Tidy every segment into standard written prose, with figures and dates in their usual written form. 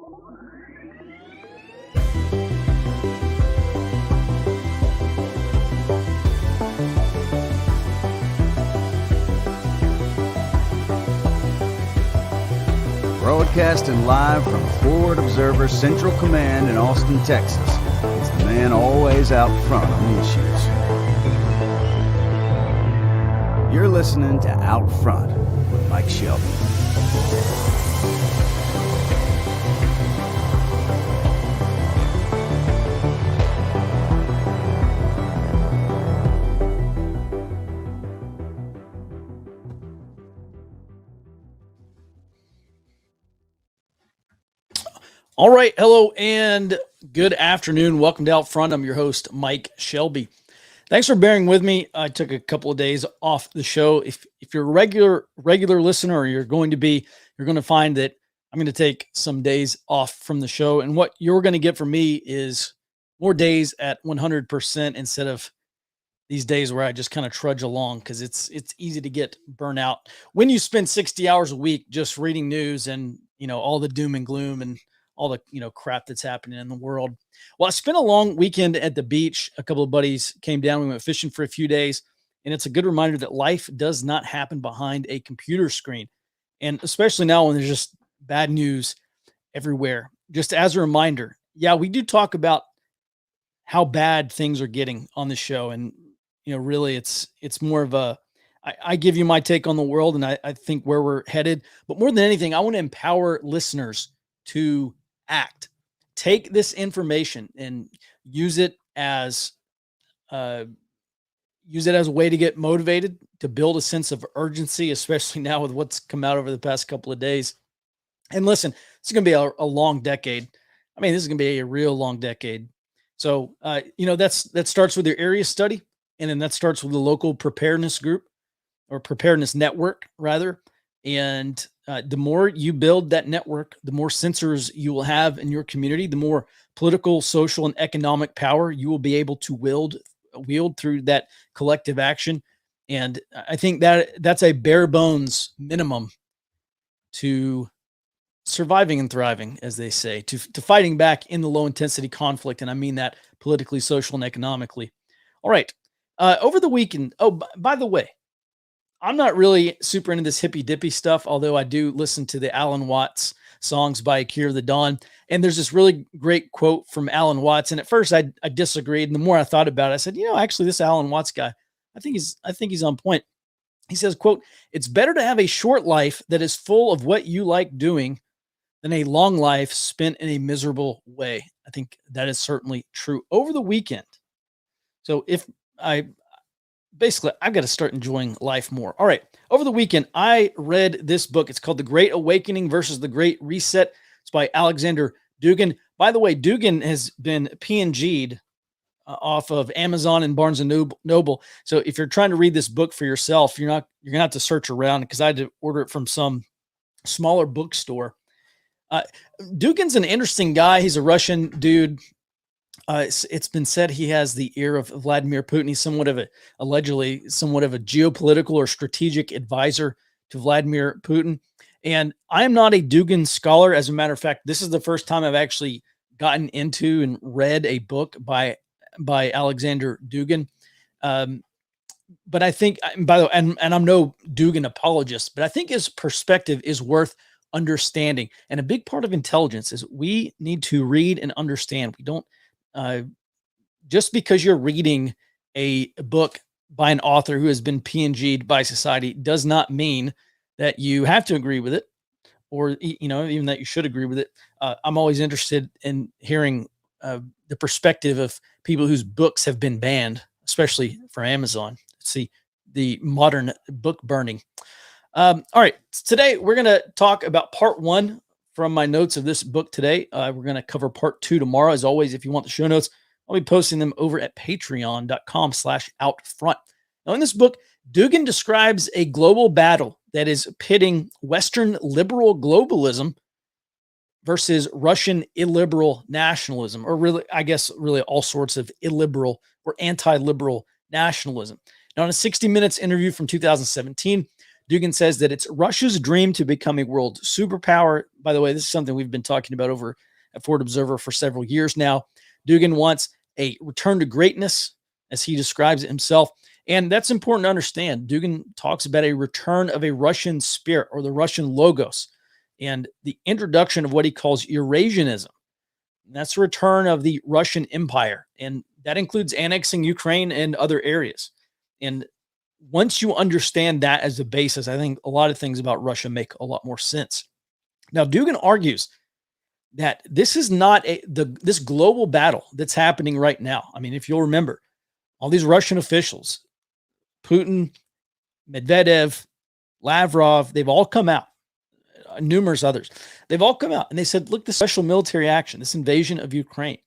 Broadcasting live from Forward Observer Central Command in Austin, Texas. It's the man always out front on the issues. You're listening to Out Front with Mike Shelby. All right. Hello and good afternoon. Welcome to Out Front. I'm your host, Mike Shelby. Thanks for bearing with me. I took a couple of days off the show. If you're a regular listener, or you're going to find that I'm going to take some days off from the show. And what you're going to get from me is more days at 100% instead of these days where I just kind of trudge along, because it's easy to get burnt out when you spend 60 hours a week just reading news and, all the doom and gloom and all the, crap that's happening in the world. Well, I spent a long weekend at the beach. A couple of buddies came down. We went fishing for a few days, and it's a good reminder that life does not happen behind a computer screen. And especially now when there's just bad news everywhere. Just as a reminder, yeah, we do talk about how bad things are getting on the show. And, really it's more of I give you my take on the world, and I think where we're headed. But more than anything, I want to empower listeners to act. Take this information and use it as a way to get motivated, to build a sense of urgency, especially now with what's come out over the past couple of days. And listen, this is going to be a long decade. I mean, this is going to be a real long decade. So, that starts with your area study, and then that starts with the local preparedness group, or preparedness network, rather. And the more you build that network, the more sensors you will have in your community, the more political, social, and economic power you will be able to wield through that collective action. And I think that's a bare bones minimum to surviving and thriving, as they say, to fighting back in the low intensity conflict. And I mean that politically, social, and economically. All right. Over the weekend. Oh, by the way, I'm not really super into this hippy dippy stuff, although I do listen to the Alan Watts songs by Akira the Dawn. And there's this really great quote from Alan Watts. And at first I disagreed. And the more I thought about it, I said, actually this Alan Watts guy, I think he's on point. He says, quote, "It's better to have a short life that is full of what you like doing than a long life spent in a miserable way." I think that is certainly true. Over the weekend. So I've got to start enjoying life more. All right. Over the weekend, I read this book. It's called The Great Awakening versus the Great Reset. It's by Alexander Dugin. By the way, Dugin has been PNG'd off of Amazon and Barnes and Noble. So if you're trying to read this book for yourself, you're going to have to search around, because I had to order it from some smaller bookstore. Dugin's an interesting guy. He's a Russian dude. It's been said he has the ear of Vladimir Putin. He's allegedly somewhat of a geopolitical or strategic advisor to Vladimir Putin. And I am not a Dugin scholar. As a matter of fact, this is the first time I've actually gotten into and read a book by Alexander Dugin. But I think, by the way, and I'm no Dugin apologist, but I think his perspective is worth understanding. And a big part of intelligence is we need to read and understand. We don't, just because you're reading a book by an author who has been PNG'd by society does not mean that you have to agree with it, or, even that you should agree with it. I'm always interested in hearing the perspective of people whose books have been banned, especially for Amazon. See the modern book burning. All right. Today, we're going to talk about part one from my notes of this book today. We're going to cover part two tomorrow. As always, if you want the show notes, I'll be posting them over at patreon.com/outfront. Now, in this book, Dugin describes a global battle that is pitting Western liberal globalism versus Russian illiberal nationalism, or really all sorts of illiberal or anti-liberal nationalism. Now, in a 60 Minutes interview from 2017, Dugin says that it's Russia's dream to become a world superpower. By the way, this is something we've been talking about over at Forward Observer for several years now. Dugin wants a return to greatness, as he describes it himself. And that's important to understand. Dugin talks about a return of a Russian spirit, or the Russian logos, and the introduction of what he calls Eurasianism. That's the return of the Russian Empire. And that includes annexing Ukraine and other areas. And once you understand that as a basis, I think a lot of things about Russia make a lot more sense. Now, Dugin argues that this is not this global battle that's happening right now. I mean, if you'll remember, all these Russian officials, Putin, Medvedev, Lavrov, they've all come out, numerous others. They've all come out and they said, look, this special military action, this invasion of Ukraine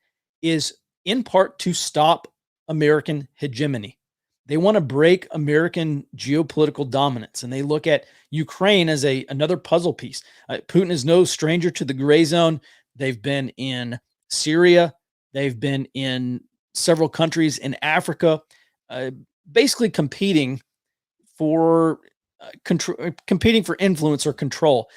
is in part to stop American hegemony. They want to break American geopolitical dominance, and they look at Ukraine as another puzzle piece. Putin is no stranger to the gray zone. They've been in Syria. They've been in several countries in Africa, basically competing for influence or control,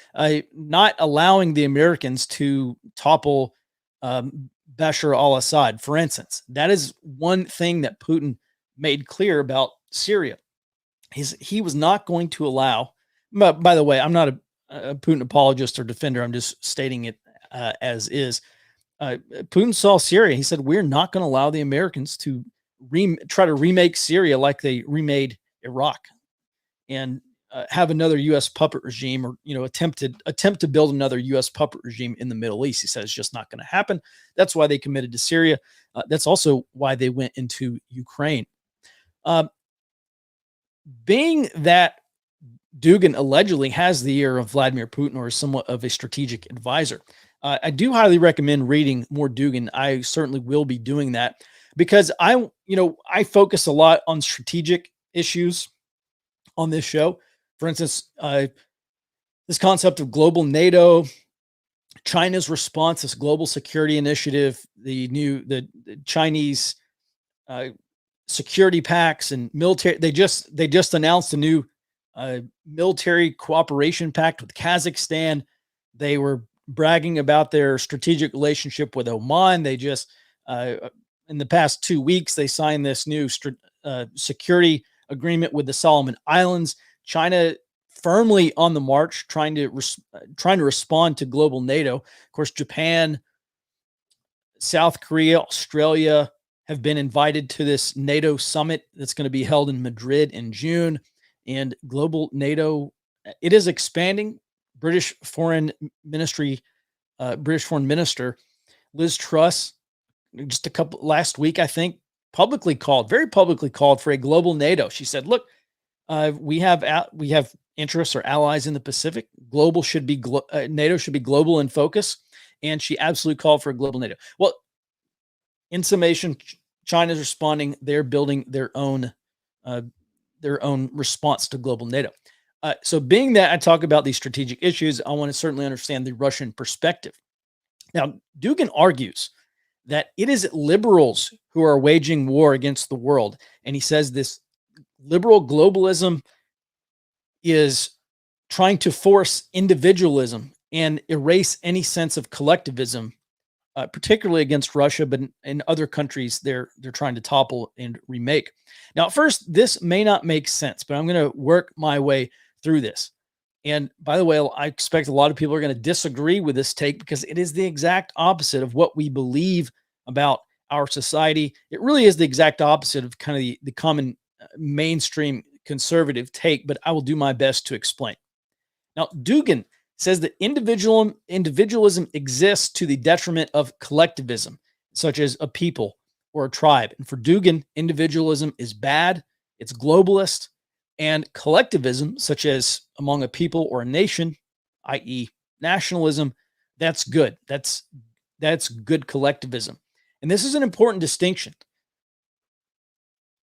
not allowing the Americans to topple Bashar al-Assad, for instance. That is one thing that Putin made clear about Syria. He was not going to allow, but by the way, I'm not a Putin apologist or defender. I'm just stating it as is. Putin saw Syria. He said, we're not going to allow the Americans to try to remake Syria like they remade Iraq and have another U.S. puppet regime, or, attempt to build another U.S. puppet regime in the Middle East. He says it's just not going to happen. That's why they committed to Syria. That's also why they went into Ukraine. Being that Dugin allegedly has the ear of Vladimir Putin, or is somewhat of a strategic advisor, I do highly recommend reading more Dugin. I certainly will be doing that because I focus a lot on strategic issues on this show. For instance, this concept of global NATO, China's response, this global security initiative, the Chinese security pacts and military. They just announced a new military cooperation pact with Kazakhstan. They were bragging about their strategic relationship with Oman. They just in the past 2 weeks they signed this new security agreement with the Solomon Islands. China firmly on the march, trying to respond to global NATO. Of course, Japan, South Korea, Australia have been invited to this NATO summit that's going to be held in Madrid in June. And global NATO, it is expanding. British Foreign Minister Liz Truss, last week, I think, very publicly called for a global NATO. She said, look, we have interests or allies in the Pacific. NATO should be global in focus. And she absolutely called for a global NATO. Well, in summation, China's responding. They're building their own response to global NATO. So being that I talk about these strategic issues, I want to certainly understand the Russian perspective. Now, Dugin argues that it is liberals who are waging war against the world. And he says this liberal globalism is trying to force individualism and erase any sense of collectivism, particularly against Russia, but in other countries they're trying to topple and remake. Now, at first, this may not make sense, but I'm going to work my way through this. And by the way, I expect a lot of people are going to disagree with this take because it is the exact opposite of what we believe about our society. It really is the exact opposite of kind of the common mainstream conservative take, but I will do my best to explain. Now, Dugin says that individualism exists to the detriment of collectivism, such as a people or a tribe. And for Dugin, individualism is bad, it's globalist, and collectivism, such as among a people or a nation, i.e. nationalism, that's good. That's good collectivism. And this is an important distinction.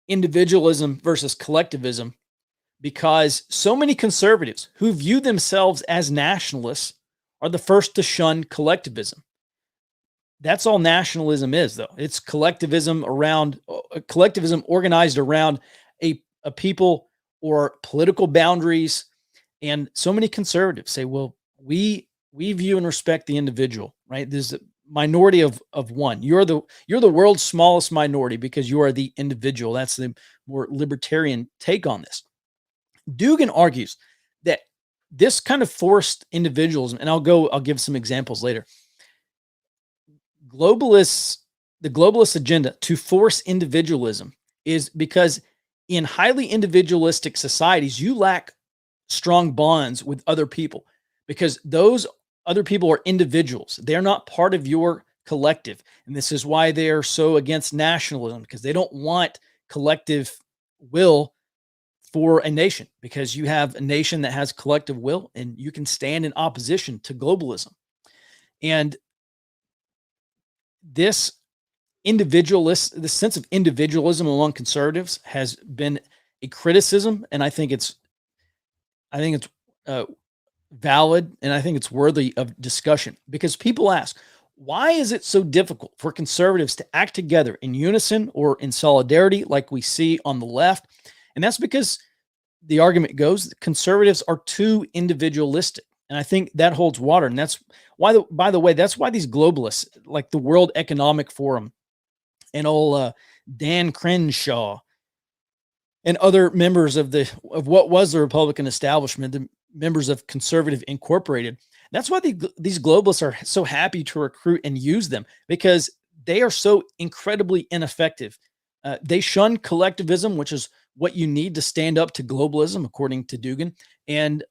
Individualism versus collectivism, because so many conservatives who view themselves as nationalists are the first to shun collectivism. That's all nationalism is, though. It's collectivism organized around a people or political boundaries And so many conservatives say, well, we view and respect the individual, right? There's a minority of one. You're the world's smallest minority because you are the individual. That's the more libertarian take on this. Dugin argues that this kind of forced individualism, and I'll give some examples later. The globalist agenda to force individualism is because in highly individualistic societies, you lack strong bonds with other people because those other people are individuals. They're not part of your collective. And this is why they are so against nationalism, because they don't want collective will for a nation, because you have a nation that has collective will and you can stand in opposition to globalism. And this sense of individualism among conservatives has been a criticism, and I think it's valid, and I think it's worthy of discussion, because people ask, why is it so difficult for conservatives to act together in unison or in solidarity like we see on the left? And that's because the argument goes that conservatives are too individualistic. And I think that holds water. And that's why, by the way, that's why these globalists like the World Economic Forum and old Dan Crenshaw and other members of what was the Republican establishment, the members of Conservative Incorporated, that's why these globalists are so happy to recruit and use them, because they are so incredibly ineffective. They shun collectivism, which is what you need to stand up to globalism, according to Dugin. And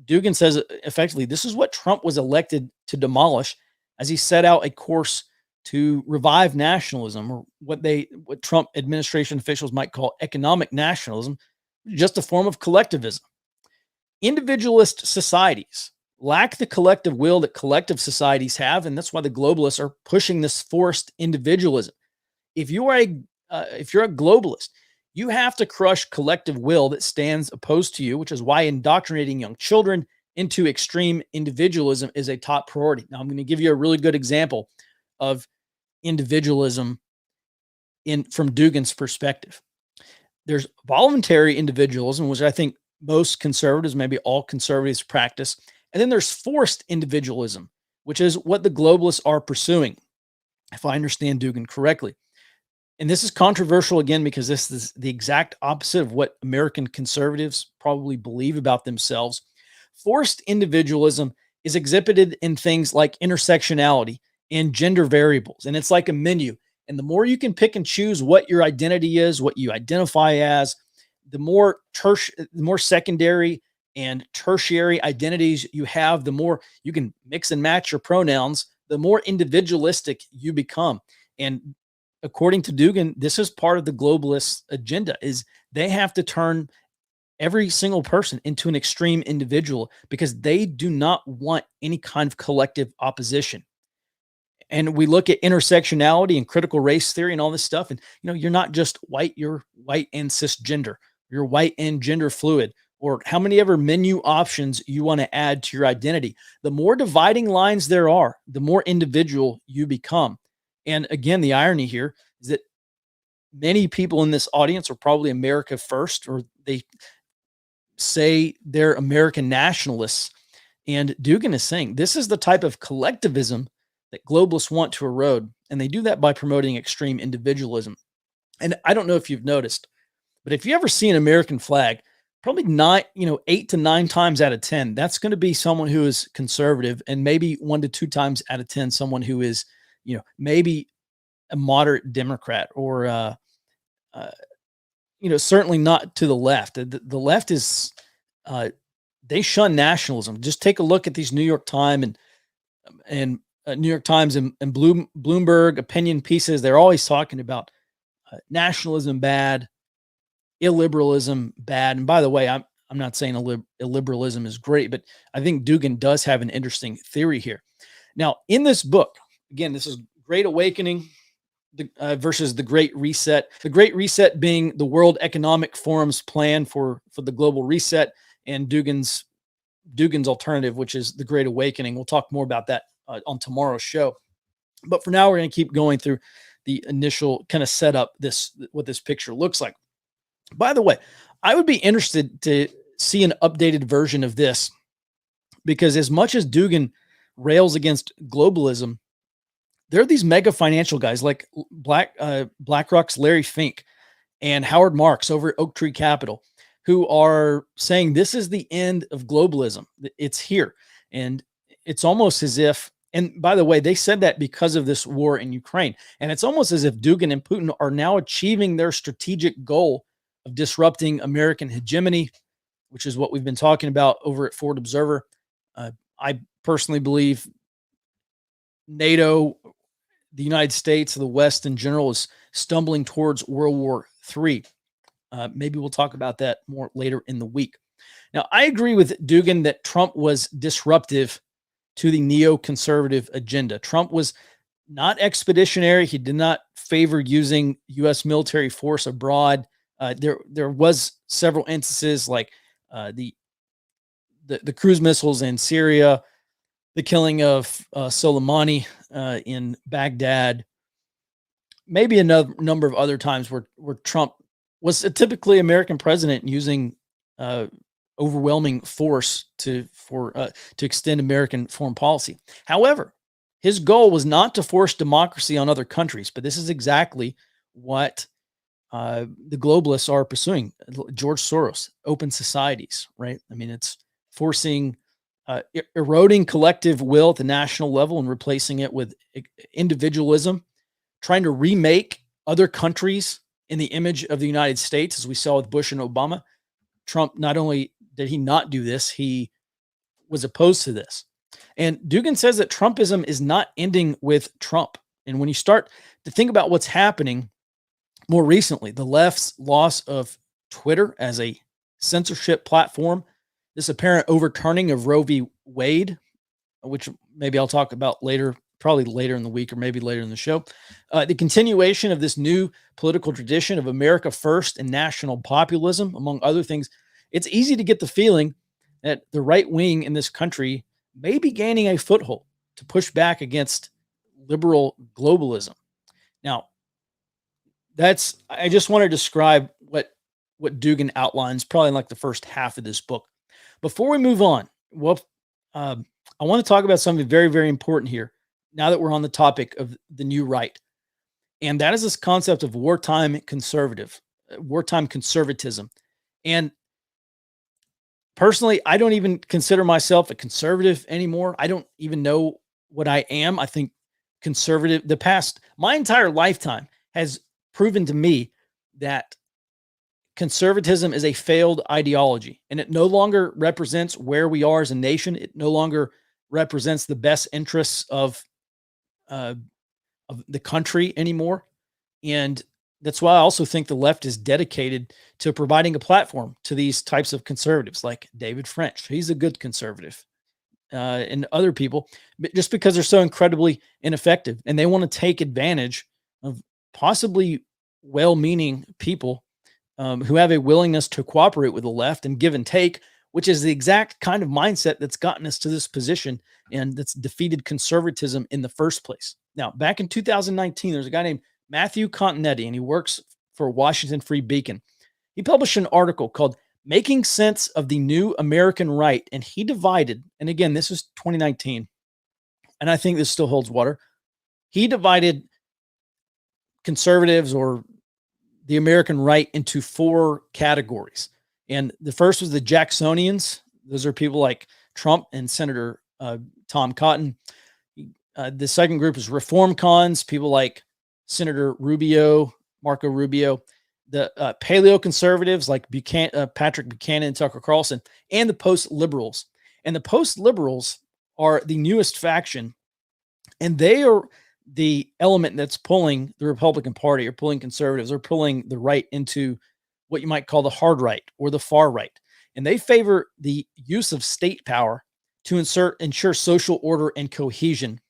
Dugin says effectively, this is what Trump was elected to demolish, as he set out a course to revive nationalism, or what Trump administration officials might call economic nationalism, just a form of collectivism. Individualist societies lack the collective will that collective societies have, and that's why the globalists are pushing this forced individualism. If you're a globalist, you have to crush collective will that stands opposed to you, which is why indoctrinating young children into extreme individualism is a top priority. Now, I'm going to give you a really good example of individualism from Dugin's perspective. There's voluntary individualism, which I think most conservatives, maybe all conservatives, practice. And then there's forced individualism, which is what the globalists are pursuing, if I understand Dugin correctly. And this is controversial again, because this is the exact opposite of what American conservatives probably believe about themselves. Forced individualism is exhibited in things like intersectionality and gender variables. And it's like a menu. And the more you can pick and choose what your identity is, what you identify as, the more secondary and tertiary identities you have, the more you can mix and match your pronouns, the more individualistic you become. And according to Dugin, this is part of the globalist agenda, is they have to turn every single person into an extreme individual because they do not want any kind of collective opposition. And we look at intersectionality and critical race theory and all this stuff. And, you're not just white, you're white and cisgender, you're white and gender fluid, or how many ever menu options you want to add to your identity. The more dividing lines there are, the more individual you become. And again, the irony here is that many people in this audience are probably America first, or they say they're American nationalists. And Dugin is saying this is the type of collectivism that globalists want to erode. And they do that by promoting extreme individualism. And I don't know if you've noticed, but if you ever see an American flag, probably 8 to 9 times out of 10, that's going to be someone who is conservative, and maybe 1 to 2 times out of 10, someone who is, maybe a moderate Democrat, or, certainly not to the left. The left is, they shun nationalism. Just take a look at these New York Times and Bloomberg opinion pieces. They're always talking about nationalism bad, illiberalism bad. And by the way, I'm not saying illiberalism is great, but I think Dugin does have an interesting theory here. Now, in this book, again, this is Great Awakening versus the Great Reset. The Great Reset being the World Economic Forum's plan for the global reset, and Dugin's alternative, which is the Great Awakening. We'll talk more about that on tomorrow's show. But for now, we're going to keep going through the initial kind of setup, what this picture looks like. By the way, I would be interested to see an updated version of this, because as much as Dugin rails against globalism, there are these mega financial guys like BlackRock's Larry Fink and Howard Marks over at Oak Tree Capital, who are saying this is the end of globalism. It's here. And it's almost as if, and by the way, they said that because of this war in Ukraine. And it's almost as if Dugin and Putin are now achieving their strategic goal of disrupting American hegemony, which is what we've been talking about over at Forward Observer. I personally believe NATO, the United States, the West in general, is stumbling towards World War III. Maybe we'll talk about that more later in the week. Now, I agree with Dugin that Trump was disruptive to the neoconservative agenda. Trump was not expeditionary. He did not favor using U.S. military force abroad. There was several instances like the cruise missiles in Syria, the killing of Soleimani in Baghdad, maybe another number of other times where Trump was a typically American president using overwhelming force to extend American foreign policy. However, his goal was not to force democracy on other countries, but this is exactly what the globalists are pursuing. George Soros, open societies, right? I mean, it's forcing, eroding collective will at the national level and replacing it with individualism, trying to remake other countries in the image of the United States, as we saw with Bush and Obama. Trump, not only did he not do this, he was opposed to this. And Dugin says that Trumpism is not ending with Trump. And when you start to think about what's happening more recently, the left's loss of Twitter as a censorship platform, this apparent overturning of Roe v. Wade, which maybe I'll talk about later, probably later in the week or maybe later in the show, the continuation of this new political tradition of America first and national populism, among other things. It's easy to get the feeling that the right wing in this country may be gaining a foothold to push back against liberal globalism. Now, I just want to describe what Dugin outlines probably in like the first half of this book. Before we move on, I want to talk about something very, very important here now that we're on the topic of the new right. And that is this concept of wartime conservatism. And personally, I don't even consider myself a conservative anymore. I don't even know what I am. I think conservative, my entire lifetime has proven to me that conservatism is a failed ideology, and it no longer represents where we are as a nation. It no longer represents the best interests of the country anymore. And that's why I also think the left is dedicated to providing a platform to these types of conservatives like David French. He's a good conservative, and other people, just because they're so incredibly ineffective and they want to take advantage of possibly well-meaning people who have a willingness to cooperate with the left and give and take, which is the exact kind of mindset that's gotten us to this position and that's defeated conservatism in the first place. Now, back in 2019, there's a guy named Matthew Continetti, and he works for Washington Free Beacon. He published an article called Making Sense of the New American Right, and he divided, and again, this is 2019, and I think this still holds water. He divided conservatives or the American right into 4 categories. And the first was the Jacksonians. Those are people like Trump and Senator Tom Cotton. The second group is reform cons, people like Senator Marco Rubio. The paleo conservatives like Patrick Buchanan and Tucker Carlson, and the post-liberals. And the post-liberals are the newest faction, and they are the element that's pulling the Republican Party or pulling conservatives or pulling the right into what you might call the hard right or the far right. And they favor the use of state power to ensure social order and cohesion,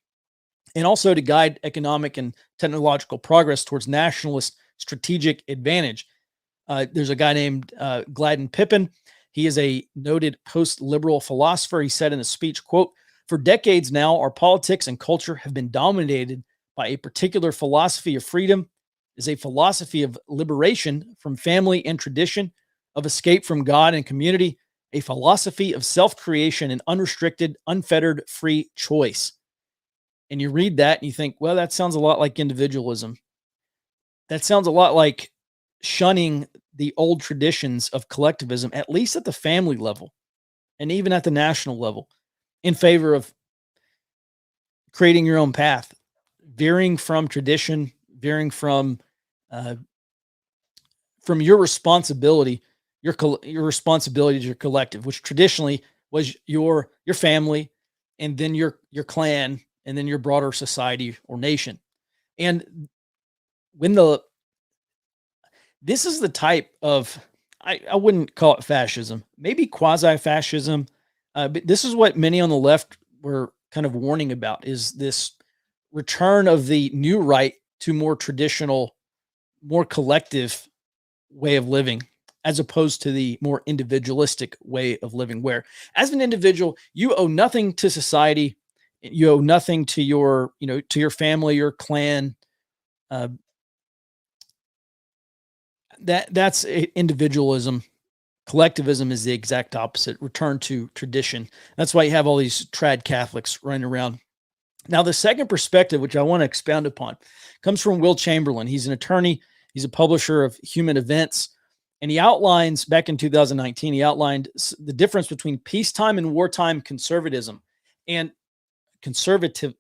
and also to guide economic and technological progress towards nationalist strategic advantage. There's a guy named Gladden Pippin. He is a noted post-liberal philosopher. He said in a speech, quote, "For decades now, our politics and culture have been dominated by a particular philosophy of freedom, is a philosophy of liberation from family and tradition, of escape from God and community, a philosophy of self-creation and unrestricted, unfettered, free choice. And you read that and you think, well, that sounds a lot like individualism. That sounds a lot like shunning the old traditions of collectivism, at least at the family level and even at the national level, in favor of creating your own path, veering from tradition, veering uh, from your responsibility, your responsibility to your collective, which traditionally was your family, and then your clan, and then your broader society or nation. And when this is the type of, I wouldn't call it fascism, maybe quasi-fascism, but this is what many on the left were kind of warning about, is this return of the new right to more traditional, more collective way of living, as opposed to the more individualistic way of living, where as an individual, you owe nothing to society. You owe nothing to your, to your family, your clan. Uh, that's individualism. Collectivism is the exact opposite. Return to tradition. That's why you have all these trad Catholics running around. Now, the second perspective, which I want to expound upon, comes from Will Chamberlain. He's an attorney. He's a publisher of Human Events. And he outlines, back in 2019, he outlined the difference between peacetime and wartime conservatism and conservatism.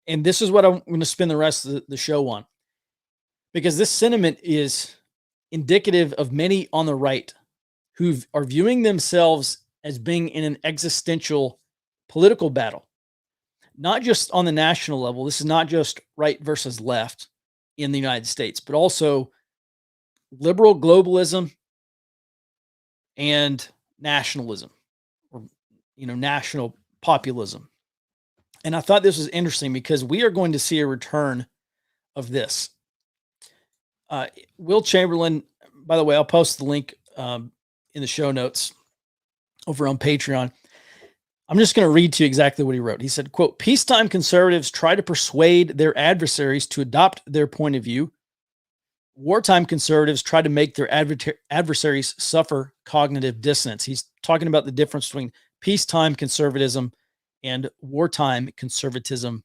And this is what I'm going to spend the rest of the show on, because this sentiment is indicative of many on the right who are viewing themselves as being in an existential political battle, not just on the national level. This is not just right versus left in the United States, but also liberal globalism and nationalism, or national populism. And I thought this was interesting because we are going to see a return of this. Will Chamberlain, by the way, I'll post the link in the show notes over on Patreon. I'm just going to read to you exactly what he wrote. He said, quote, "Peacetime conservatives try to persuade their adversaries to adopt their point of view. Wartime conservatives try to make their adversaries suffer cognitive dissonance." He's talking about the difference between peacetime conservatism and wartime conservatism.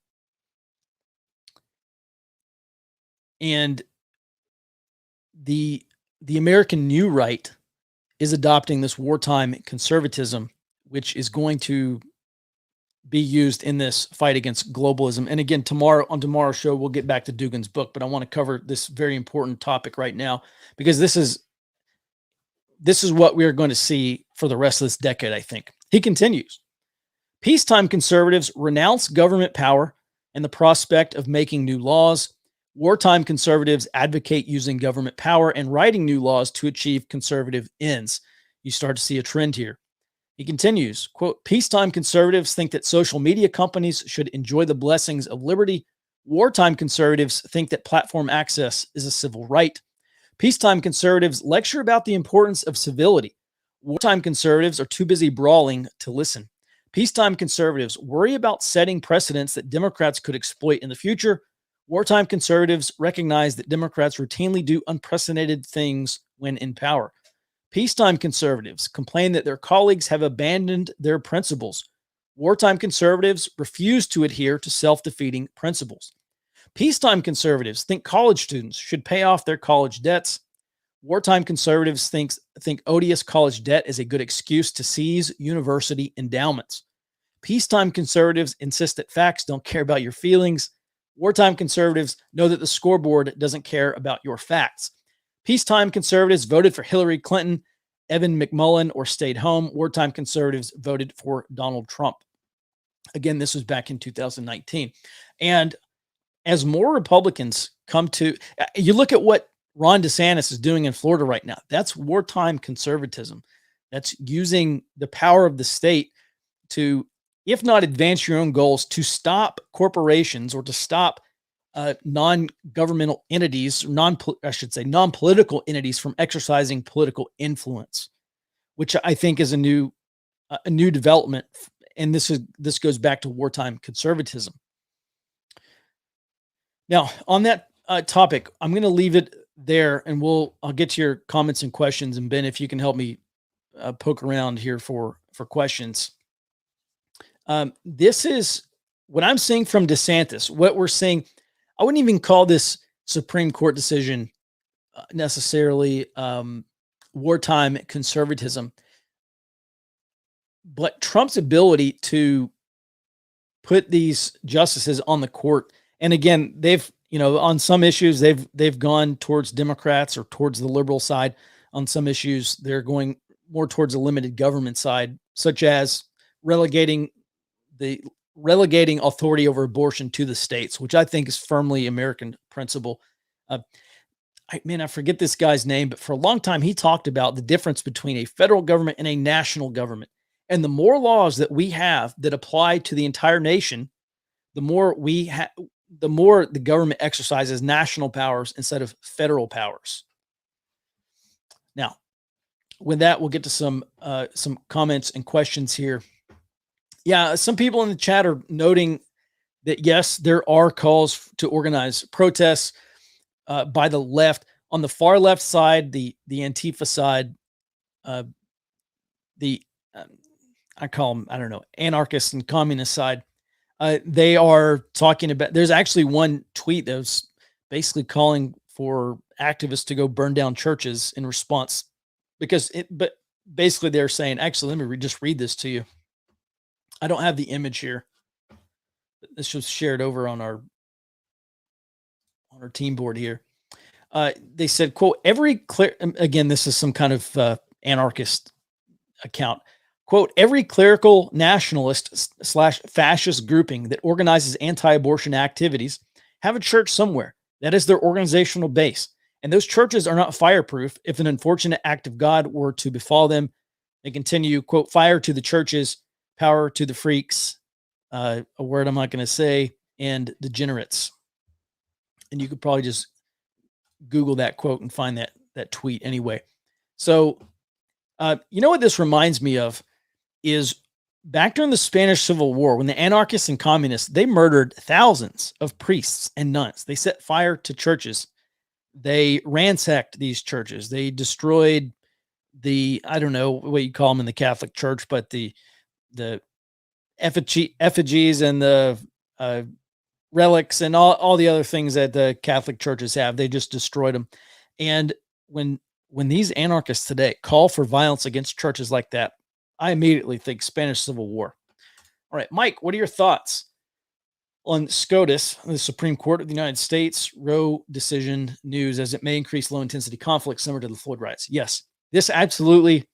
And the American New Right is adopting this wartime conservatism, which is going to be used in this fight against globalism. And again, on tomorrow's show, we'll get back to Dugin's book, but I want to cover this very important topic right now, because this is what we are going to see for the rest of this decade, I think. He continues, "Peacetime conservatives renounce government power and the prospect of making new laws. Wartime conservatives advocate using government power and writing new laws to achieve conservative ends." You start to see a trend here. He continues, quote, "Peacetime conservatives think that social media companies should enjoy the blessings of liberty. Wartime conservatives think that platform access is a civil right. Peacetime conservatives lecture about the importance of civility. Wartime conservatives are too busy brawling to listen. Peacetime conservatives worry about setting precedents that Democrats could exploit in the future. Wartime conservatives recognize that Democrats routinely do unprecedented things when in power. Peacetime conservatives complain that their colleagues have abandoned their principles. Wartime conservatives refuse to adhere to self-defeating principles. Peacetime conservatives think college students should pay off their college debts. Wartime conservatives think odious college debt is a good excuse to seize university endowments. Peacetime conservatives insist that facts don't care about your feelings. Wartime conservatives know that the scoreboard doesn't care about your facts. Peacetime conservatives voted for Hillary Clinton, Evan McMullin, or stayed home. Wartime conservatives voted for Donald Trump. Again, this was back in 2019. And as more Republicans come to, you look at what Ron DeSantis is doing in Florida right now. That's wartime conservatism. That's using the power of the state to, if not advance your own goals, to stop corporations or to stop non-governmental entities, non-political entities from exercising political influence, which I think is a new development. And this goes back to wartime conservatism. Now, on that topic, I'm going to leave it there, and I'll get to your comments and questions. And Ben, if you can help me poke around here for questions. This is what I'm seeing from DeSantis. What we're seeing, I wouldn't even call this Supreme Court decision necessarily wartime conservatism, but Trump's ability to put these justices on the court. And again, they've, on some issues, they've gone towards Democrats or towards the liberal side. On some issues, they're going more towards a limited government side, such as relegating authority over abortion to the states, which I think is firmly American principle. I forget this guy's name, but for a long time, he talked about the difference between a federal government and a national government. And the more laws that we have that apply to the entire nation, the more the government exercises national powers instead of federal powers. Now, with that, we'll get to some comments and questions here. Yeah, some people in the chat are noting that, yes, there are calls to organize protests by the left. On the far left side, the Antifa side, I call them, I don't know, anarchist and communist side, they are talking about, there's actually one tweet that was basically calling for activists to go burn down churches in response, but basically they're saying, actually, let me just read this to you. I don't have the image here. This was shared over on our team board here. They said, quote, again, this is some kind of anarchist account. Quote, every clerical nationalist / fascist grouping that organizes anti-abortion activities have a church somewhere. That is their organizational base. And those churches are not fireproof. If an unfortunate act of God were to befall them, they continue, quote, fire to the churches, power to the freaks, a word I'm not going to say, and degenerates. And you could probably just Google that quote and find that tweet anyway. So, you know what this reminds me of is back during the Spanish Civil War, when the anarchists and communists, they murdered thousands of priests and nuns. They set fire to churches. They ransacked these churches. They destroyed I don't know what you call them in the Catholic Church, but the effigies and the relics and all the other things that the Catholic churches have. They just destroyed them. And when these anarchists today call for violence against churches like that, I immediately think Spanish Civil War. All right, Mike, what are your thoughts on SCOTUS, the Supreme Court of the United States, Roe decision news, as it may increase low-intensity conflict similar to the Floyd riots? Yes, this absolutely.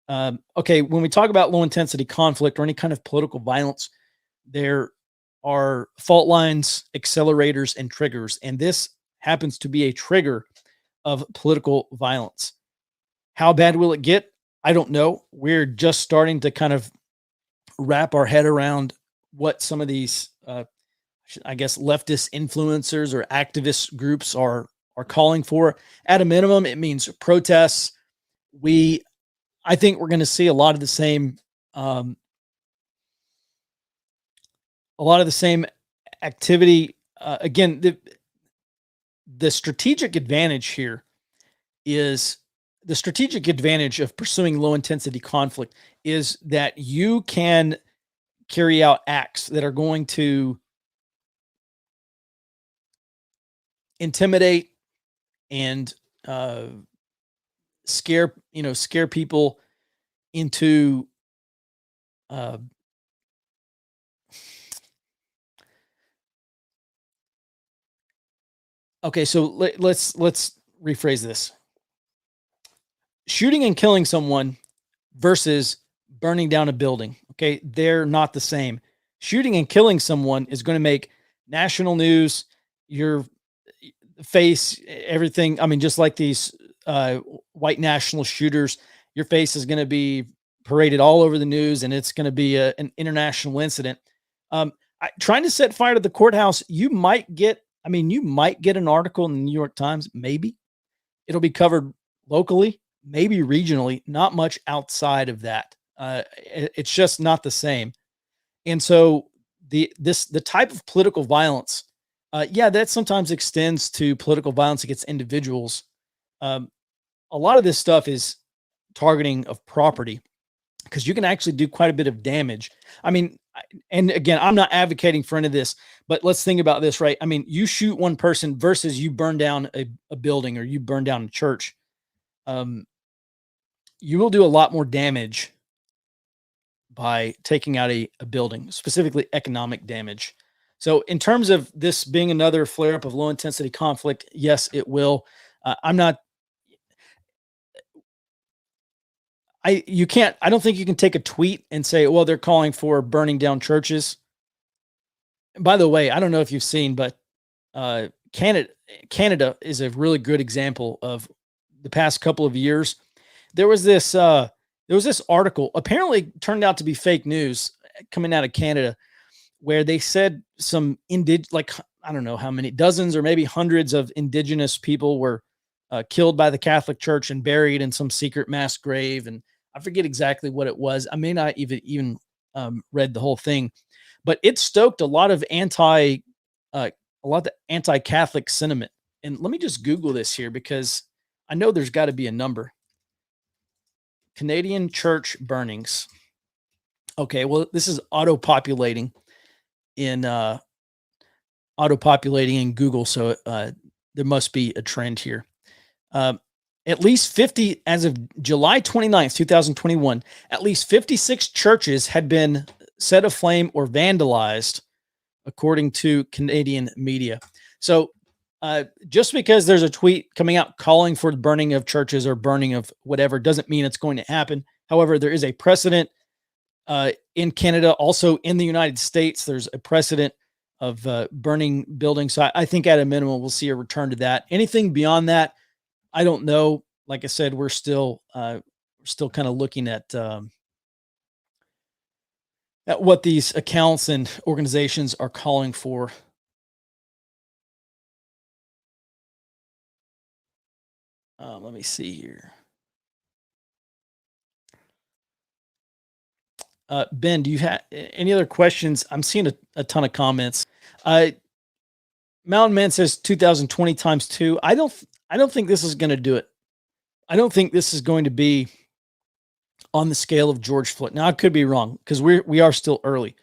Okay, when we talk about low-intensity conflict or any kind of political violence, there are fault lines, accelerators, and triggers, and this happens to be a trigger of political violence. How bad will it get? I don't know. We're just starting to kind of wrap our head around what some of these, I guess, leftist influencers or activist groups are calling for. At a minimum, it means protests. I think we're going to see a lot of the same, activity. Again, the strategic advantage here is the strategic advantage of pursuing low intensity conflict is that you can carry out acts that are going to intimidate and scare people into okay, so let's rephrase this. Shooting and killing someone versus burning down a building. Okay, they're not the same. Shooting and killing someone is going to make national news, your face, everything. I mean, just like these white national shooters, your face is going to be paraded all over the news, and it's going to be an international incident. Trying to set fire to the courthouse, you might get an article in the New York Times. Maybe it'll be covered locally, maybe regionally, not much outside of that. It's just not the same. And so the type of political violence, that sometimes extends to political violence against individuals. A lot of this stuff is targeting of property, because you can actually do quite a bit of damage. I mean, and again, I'm not advocating for any of this, but let's think about this, right? I mean, you shoot one person versus you burn down a building or you burn down a church. You will do a lot more damage by taking out a building, specifically economic damage. So, in terms of this being another flare up of low intensity conflict, yes, it will. I'm not. I don't think you can take a tweet and say, well, they're calling for burning down churches. By the way, I don't know if you've seen, but Canada is a really good example of the past couple of years. There was this article, apparently turned out to be fake news, coming out of Canada, where they said some I don't know how many, dozens or maybe hundreds of indigenous people were killed by the Catholic Church and buried in some secret mass grave. And I forget exactly what it was. I may not even read the whole thing, but it stoked a lot of anti-Catholic sentiment. And let me just Google this here, because I know there's got to be a number. Canadian church burnings. Okay, well, this is auto-populating in Google, so there must be a trend here. At least 50, as of July 29th, 2021, at least 56 churches had been set aflame or vandalized, according to Canadian media. So just because there's a tweet coming out calling for the burning of churches or burning of whatever doesn't mean it's going to happen. However, there is a precedent in Canada, also in the United States. There's a precedent of burning buildings. So I think at a minimum, we'll see a return to that. Anything beyond that, I don't know. Like I said, we're still kind of looking at what these accounts and organizations are calling for. Let me see here. Ben, do you have any other questions? I'm seeing a ton of comments. Mountain Man says 2020 times 2. I don't think this is going to do it. I don't think this is going to be on the scale of George Floyd. Now, I could be wrong, because we are still early.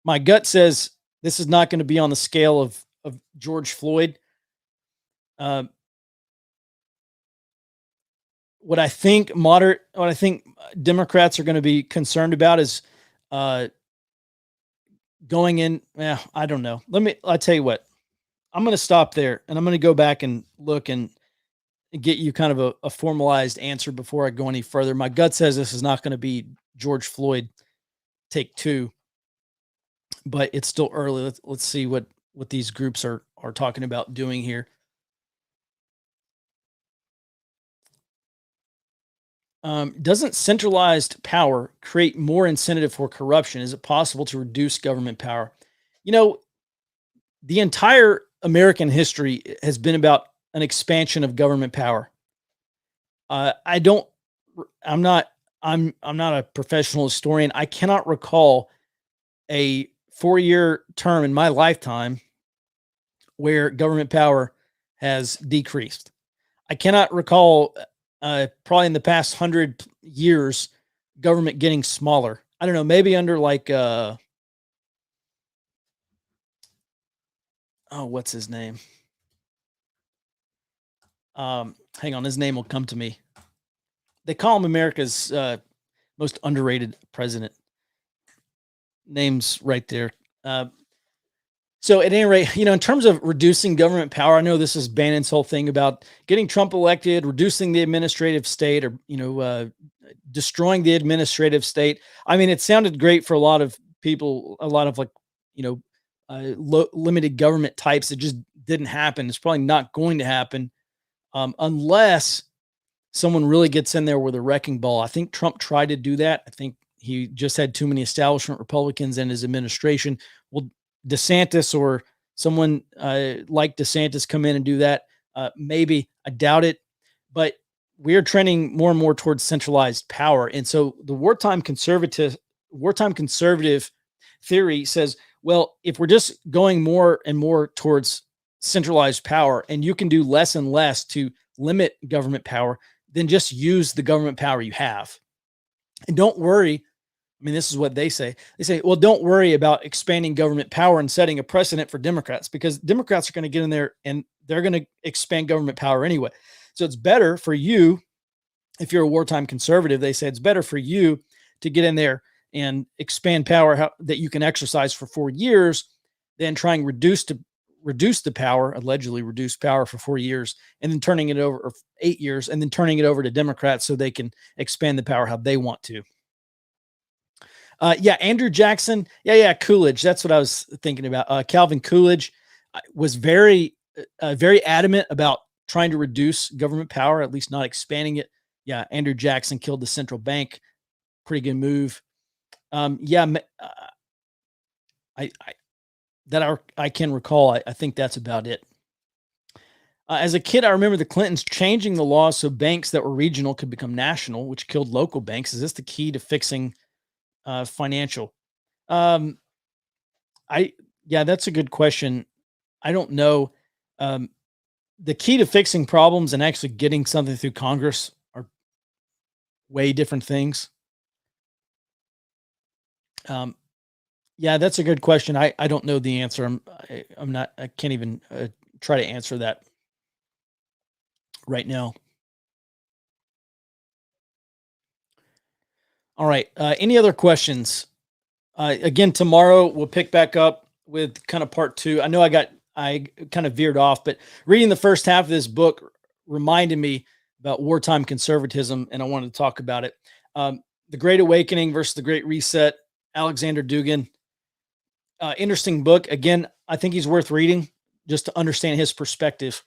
My gut says this is not going to be on the scale of George Floyd. What I think Democrats are going to be concerned about is going in. I don't know. I'll tell you what. I'm going to stop there, and I'm going to go back and look and get you kind of a formalized answer before I go any further. My gut says this is not going to be George Floyd take 2, but it's still early. Let's see what these groups are talking about doing here. Doesn't centralized power create more incentive for corruption? Is it possible to reduce government power? The entire American history has been about an expansion of government power. I'm not a professional historian. I cannot recall a 4-year term in my lifetime where government power has decreased. I cannot recall probably in the past 100 years, government getting smaller. I don't know, maybe under what's his name? Hang on, his name will come to me. They call him America's most underrated president. Name's right there. So at any rate, in terms of reducing government power, I know this is Bannon's whole thing about getting Trump elected, reducing the administrative state, or, destroying the administrative state. I mean, it sounded great for a lot of people, a lot of limited government types. It just didn't happen. It's probably not going to happen unless someone really gets in there with a wrecking ball. I think Trump tried to do that. I think he just had too many establishment Republicans in his administration. Well, DeSantis or someone like DeSantis come in and do that? Maybe. I doubt it. But we are trending more and more towards centralized power. And so the wartime conservative theory says, well, if we're just going more and more towards centralized power and you can do less and less to limit government power, then just use the government power you have. And don't worry. I mean, this is what they say. They say, well, don't worry about expanding government power and setting a precedent for Democrats, because Democrats are going to get in there and they're going to expand government power anyway. So it's better for you, if you're a wartime conservative, they say it's better for you to get in there and expand power that you can exercise for 4 years than trying to reduce the power, allegedly reduce power for 4 years, and then turning it over, or 8 years, and then turning it over to Democrats so they can expand the power how they want to. Andrew Jackson. Yeah, Coolidge. That's what I was thinking about. Calvin Coolidge was very adamant about trying to reduce government power, at least not expanding it. Yeah, Andrew Jackson killed the central bank. Pretty good move. I can recall. I think that's about it. As a kid, I remember the Clintons changing the laws so banks that were regional could become national, which killed local banks. Is this the key to fixing financial? That's a good question. I don't know. The key to fixing problems and actually getting something through Congress are way different things. That's a good question. I don't know the answer. I can't even try to answer that right now. All right. Any other questions? Again, tomorrow we'll pick back up with kind of part 2. I know I kind of veered off, but reading the first half of this book reminded me about wartime conservatism, and I wanted to talk about it. The Great Awakening versus the Great Reset, Alexander Dugin. Interesting book. Again, I think he's worth reading just to understand his perspective.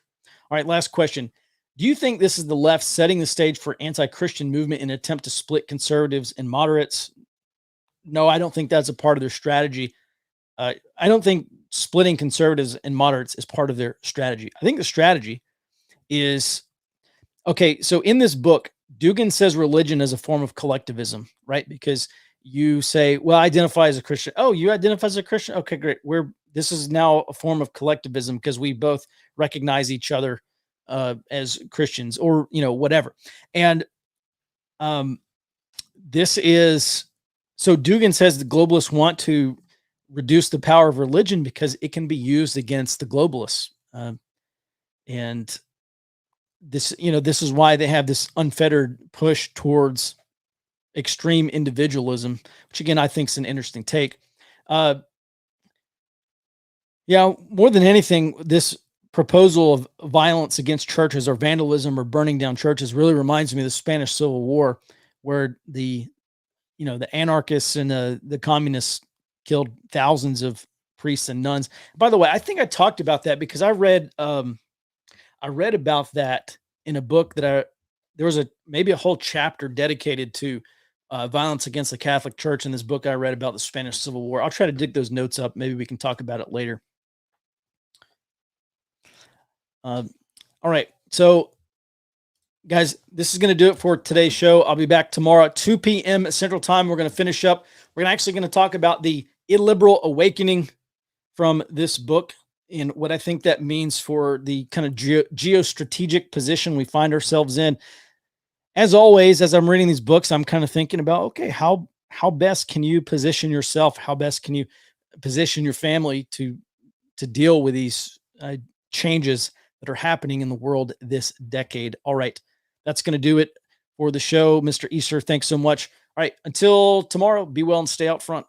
All right, last question. Do you think this is the left setting the stage for anti-Christian movement in an attempt to split conservatives and moderates? No, I don't think that's a part of their strategy. I don't think splitting conservatives and moderates is part of their strategy. I think the strategy is, okay, so in this book, Dugin says religion is a form of collectivism, right? Because you say, well, I identify as a Christian. Oh, you identify as a Christian? Okay, great. This is now a form of collectivism because we both recognize each other as Christians, or, whatever. And this is, so Dugin says the globalists want to reduce the power of religion because it can be used against the globalists. And this is why they have this unfettered push towards extreme individualism, which again, I think is an interesting take. More than anything, this proposal of violence against churches or vandalism or burning down churches really reminds me of the Spanish Civil War, where the anarchists and the communists killed thousands of priests and nuns. By the way, I think I talked about that because I read about that in a book that there was maybe a whole chapter dedicated to violence against the Catholic Church in this book I read about the Spanish Civil War. I'll try to dig those notes up. Maybe we can talk about it later. All right. So, guys, this is going to do it for today's show. I'll be back tomorrow at 2 p.m. Central Time. We're going to finish up. We're actually going to talk about the illiberal awakening from this book and what I think that means for the kind of geostrategic position we find ourselves in. As always, as I'm reading these books, I'm kind of thinking about, okay, how best can you position yourself? How best can you position your family to deal with these changes that are happening in the world this decade? All right. That's going to do it for the show. Mr. Easter, thanks so much. All right. Until tomorrow, be well and stay out front.